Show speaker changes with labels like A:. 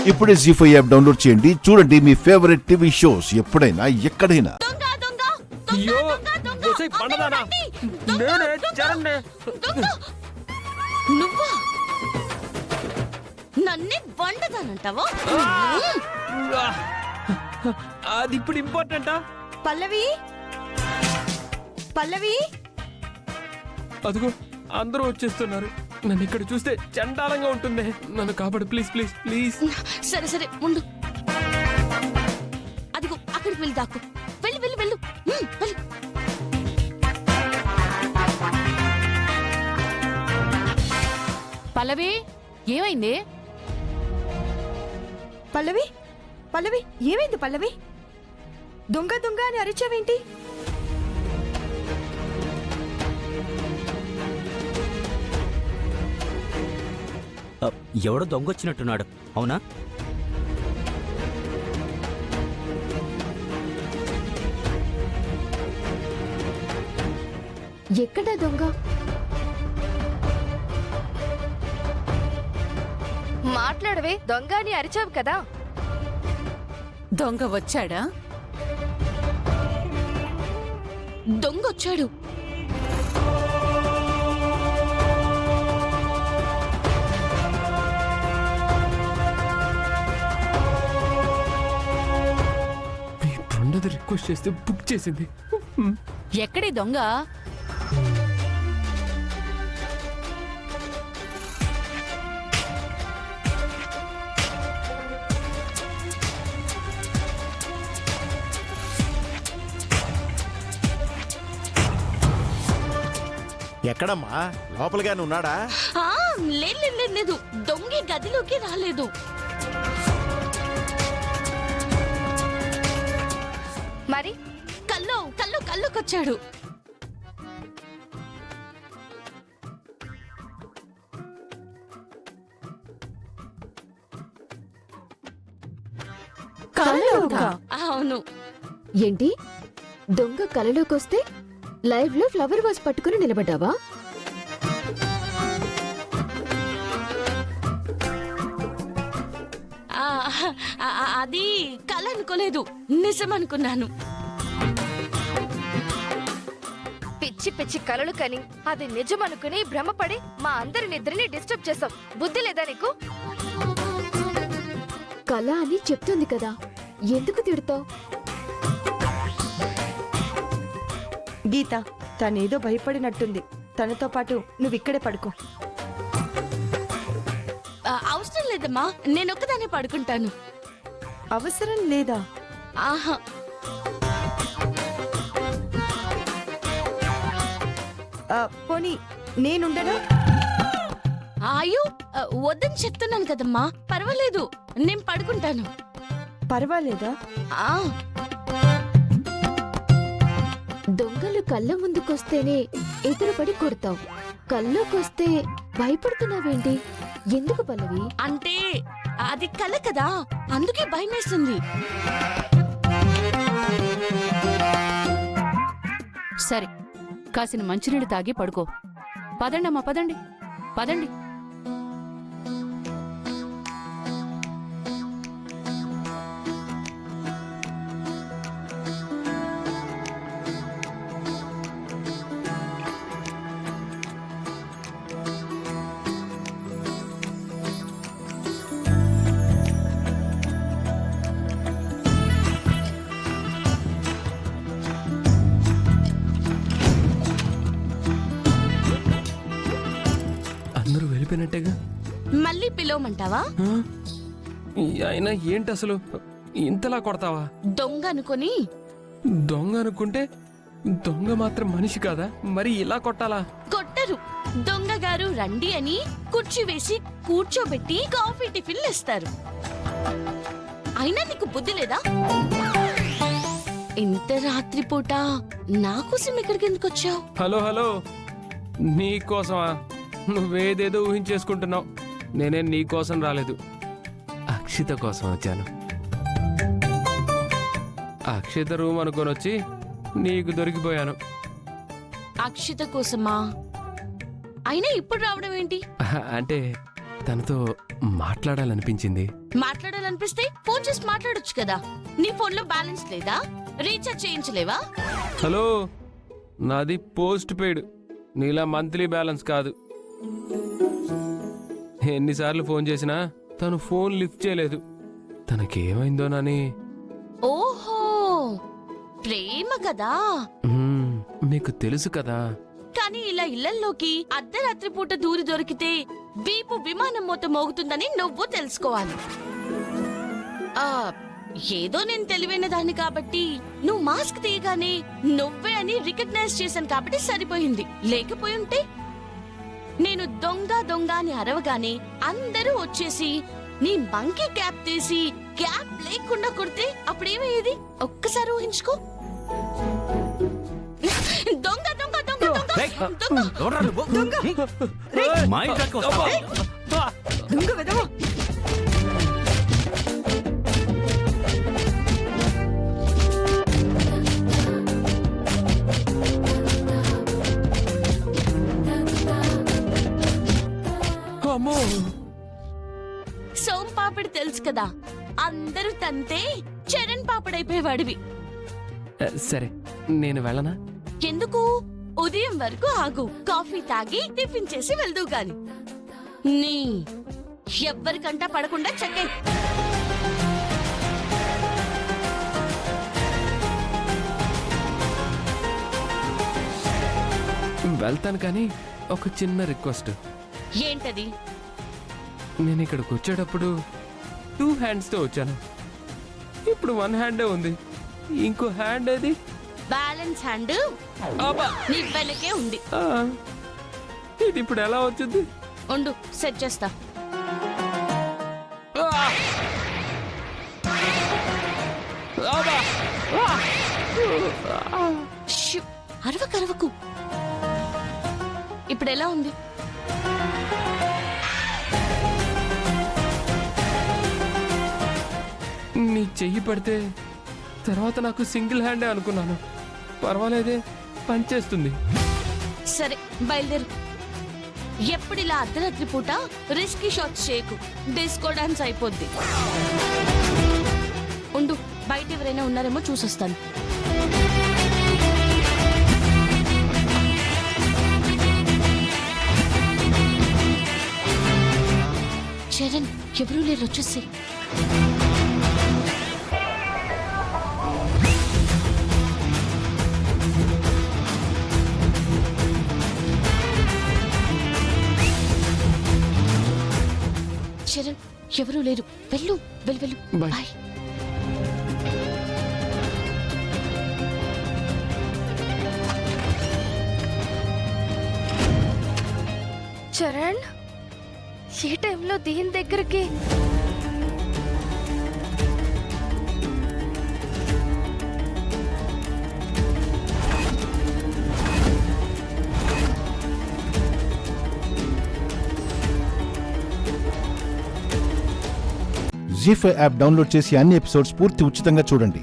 A: ఇప్పుడే జీ5 app download చేయండి. చూడండి మీ ఫేవరెట్ టీవీ షోస్ ఎప్పుడైనా ఎక్కడైనా.
B: అయ్యో ఒసేయ్ పండదానా నేనే చరణ్నే
C: నువ్వా నన్నే వండదానంటావా?
B: అది ఇప్పుడు ఇంపార్టెంటా?
D: పల్లవి పల్లవి
B: అదిగో అందరూ వచ్చేస్తున్నారు. నన్ను ఇక్కడ చూస్తే చండాలంగా ఉంటుంది. నన్ను కాపాడు ప్లీజ్ ప్లీజ్ ప్లీజ్.
C: సరే సరే ఉండు. అదిగో అక్కడికి వెళ్ళి దాక్కు. వెళ్ళు వెళ్ళు వెళ్ళు వెళ్ళు.
E: పల్లవి ఏమైంది?
D: పల్లవి పల్లవి ఏమైంది పల్లవి? దొంగ దొంగ అని అరిచావేంటి?
F: ఎవడో దొంగొచ్చినట్టున్నాడు. అవునా?
E: ఎక్కడా దొంగ?
G: మాట్లాడవే, దొంగ అని అరిచావు కదా.
E: దొంగ వచ్చాడా?
C: దొంగొచ్చాడు.
B: మీ పండది రిక్వెస్ట్ చేస్తే బుక్ చేసింది.
E: ఎక్కడి దొంగ?
H: ఎక్కడమ్మా? లోపలిగానే ఉన్నాడా?
C: లేదు లేదు లేదు, దొంగ గదిలోకి రాలేదు.
G: మరి
C: కల్లోకొచ్చాడు. అవును.
E: ఏంటి దొంగ కలలోకొస్తే లైవ్ లో ఫ్లవర్ వాస్ పట్టుకుని నిలబడ్డావా?
C: అది కల అనుకోలేదు, నిజం అనుకున్నాను.
G: పిచ్చి పిచ్చి కలలు కని అది నిజం అనుకుని భ్రమపడి మా అందరి నిద్రని డిస్టర్బ్ చేసావు. బుద్ధి లేదా నీకు?
E: కల అని చెప్తుంది కదా, ఎందుకు తిడతావు?
D: గీత, తనేదో భయపడినట్టుంది. తనతో పాటు నువ్విక్కడే పడుకో.
C: అవసరం లేదమ్మా, నేనొక్కదాన్ని పడుకుంటాను.
D: అవసరం లేదా?
C: ఆహా,
D: పోనీ నేనుండనా?
C: అయ్యో వద్దని చెప్తున్నాను కదమ్మా. పర్వాలేదు, నేను పడుకుంటాను.
D: పర్వాలేదా?
C: ఆ
E: దొంగలు కళ్ళ ముందుకొస్తేనే ఎదురుపడి కొడతావు, కల్లోకొస్తే భయపడుతున్నావేంటి? ఎందుకు పల్లవి?
C: అంటే అది కల కదా, అందుకే భయమేస్తుంది.
E: సరే, కాసిన మంచినీళ్ళు తాగి పడుకో. పదండమ్మా, పదండి పదండి.
B: అందరూ వెళ్ళిపోయినట్టేగా.
C: మళ్ళీ పిలవమంటావా?
B: అయినా ఏంటి అసలు ఇంతలా కొడతావా?
C: దొంగ అనుకొని.
B: దొంగ అనుకుంటే దొంగ మాత్రం మనిషి కాదా? మరి ఇలా కొట్టాలా?
C: కొట్టరు. దొంగ గారు రండి అని కుర్చీ వేసి కూర్చోబెట్టి కాఫీ టిఫిన్లు ఇస్తారు. అయినా నీకు బుద్ధి లేదా? ఇంత రాత్రిపూట నా కోసం ఇక్కడికి ఎందుకు వచ్చావు?
B: హలో హలో, నీకోసమా? నువ్వేదేదో ఊహించేసుకుంటున్నావు. నేనే నీకోసం రాలేదు, అక్షిత కోసం వచ్చాను. అక్షిత రూమ్ అనుకొని వచ్చి నీకు దొరికిపోయాను.
C: అక్షిత కోసమా? అయినా ఇప్పుడు రావడం ఏంటి?
B: అంటే తనతో మాట్లాడాలనిపించింది.
C: మాట్లాడాలనిపిస్తే ఫోన్ చేసి మాట్లాడొచ్చు కదా. నీ ఫోన్లో బ్యాలెన్స్ లేదా? రీఛార్జ్ చేయించలేవా?
B: హలో, నాది పోస్ట్ పెయిడ్, నీలా మంత్లీ బ్యాలెన్స్ కాదు. ఎన్నిసార్లు ఫోన్ చేసినా తను ఫోన్ లిఫ్ట్ చేయలేదు. తనకేమైందోనని.
C: ఓహో, ప్రేమ కదా.
B: మీకు తెలుసు కదా.
C: కానీ ఇలా ఇళ్లల్లోకి అర్ధరాత్రి పూట దూరి దొరికితే వీపు విమానం మూత మోగుతుందని నువ్వు తెలుసుకోవాలి. ఆ ఏదో నేను తెలివైన దాన్ని కాబట్టి నువ్వు మాస్క్ తీయగానే నువ్వే అని రికగ్నైజ్ చేశాను కాబట్టి సరిపోయింది. లేకపోయి ఉంటే నేను దొంగ దొంగ అని అరవగానే అందరూ వచ్చేసి నీ మంకీ క్యాప్ తీసి క్యాప్ లేకుండా కొడితే అప్పుడేమయ్యేది ఒక్కసారి ఊహించుకో. దొంగ దొంగ దొంగ దొంగ
D: దొంగ వెదవా.
B: అమ్మో,
C: సోమ్ పాపడి తెలుసు కదా, అందరూ తంతే చరణ్ పాపడైపోయేవాడివి.
B: సరే నేను వెళ్ళనా?
C: ఎందుకు? ఉదయం వరకు ఆగు, కాఫీ తాగి టిఫిన్ చేసి వెళ్దు గాని. నీ ఎవ్వరికంటా పడకుండా చెక్కే.
B: వెళ్తాను, కానీ ఒక చిన్న రిక్వెస్ట్.
C: ఏంటది?
B: నేను ఇక్కడికి వచ్చేటప్పుడు 2 హ్యాండ్స్తో వచ్చాను. ఇప్పుడు 1 హ్యాండే ఉంది. ఇంకో హ్యాండ్ ఏది?
C: బ్యాలెన్స్ హ్యాండ్
B: అబ్బా!
C: నీ వెనకే ఉంది.
B: ఆ, ఇది ఇప్పుడు ఎలా వచ్చింది?
C: ఉండు, సెట్ చేస్తా.
B: ఆ! అబ్బా! ఆ!
C: షూ, అరవకు. ఇప్పుడు ఎలా ఉంది?
B: నీ చెయ్యి పడితే తర్వాత నాకు సింగిల్ హ్యాండే అనుకున్నాను. పర్వాలేదే, పనిచేస్తుంది.
C: సరే బయలుదేరు. ఎప్పుడిలా అర్ధరాత్రి పూట రిస్కీ షాట్స్ చేయకు, డిస్కో డాన్స్ అయిపోద్ది. ఉండు, బయట ఎవరైనా ఉన్నారేమో చూసొస్తాను. చరణ్, ఎవరూ లేరు, వచ్చేసి. చరణ్, ఎవరూ లేరు, వెళ్ళు.
B: Bye.
C: బాయ్.
G: చరణ్, ఏ టైంలో దీని దగ్గరికి?
A: జీ5 యాప్ డౌన్లోడ్ చేసి అన్ని ఎపిసోడ్స్ పూర్తి ఉచితంగా చూడండి.